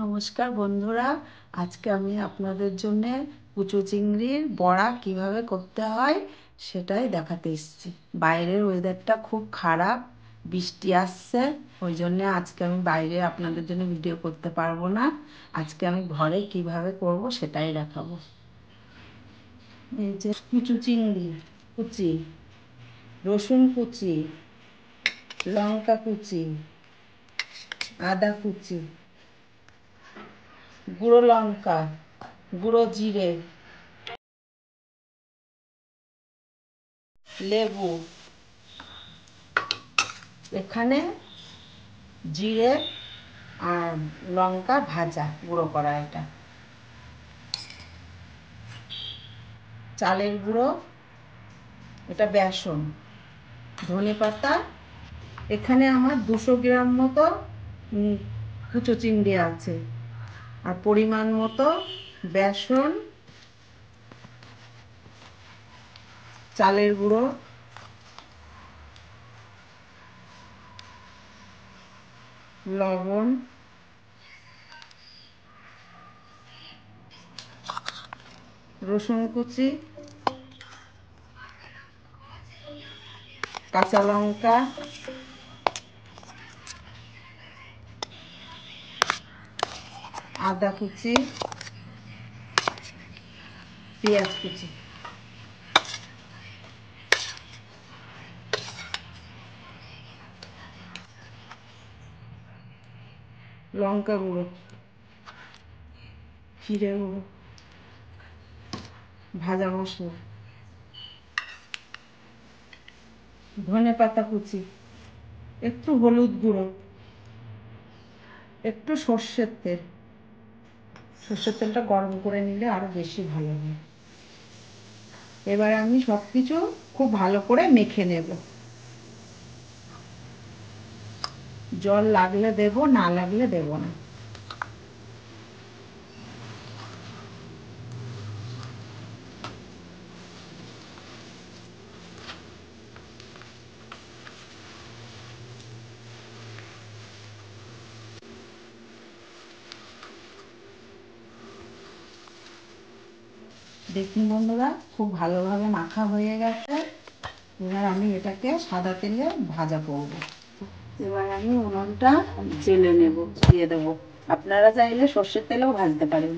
নমস্কার বন্ধুরা, আজকে আমি আপনাদের জন্য কুচো চিংড়ির বড়া কিভাবে করতে হয় সেটাই দেখাতে এসেছি। বাইরের ওয়েদারটা খুব খারাপ, বৃষ্টি আসছে, ওই জন্য আজকে আমি বাইরে আপনাদের জন্য ভিডিও করতে পারবো না। আজকে আমি ঘরে কিভাবে করব সেটাই দেখাবো। এই যে কুচো চিংড়ি কুচি, রসুন কুচি, লঙ্কা কুচি, আদা কুচি, গুঁড়ো লঙ্কা, গুঁড়ো জিরে, লেবু, এখানে জিরে আর লঙ্কা ভাজা গুঁড়ো করা, এটা চালের গুঁড়ো, এটা বেসন, ধনে পাতা, এখানে আমার 200 গ্রাম মতো কুচো চিংড়ি আছে, আর পরিমাণ মতো বেসন, চালের গুঁড়ো, লবণ, রসুন কুচি, কাঁচা লঙ্কা, আদা কুচি, পেঁয়াজ কুচি। লঙ্কা গুঁড়ো, জিরে গুঁড়ো, ভাজা মশলা, ধনে পাতা কুচি, একটু হলুদ গুঁড়ো, একটু সর্ষের তেল। সর্ষের তেলটা গরম করে নিলে আরো বেশি ভালো হয়। এবার আমি সবকিছু খুব ভালো করে মেখে নেব। জল লাগলে দেব, না লাগলে দেব না। দেখুন বন্ধুরা, খুব ভালোভাবে মাখা হয়ে গেছে। এবার আমি এটাকে সাদা তেলে ভাজা করব। এবার আমি উনুনটা জেলে নেব, দিয়ে দেবো। আপনারা চাইলে সর্ষের তেলেও ভাজতে পারেন।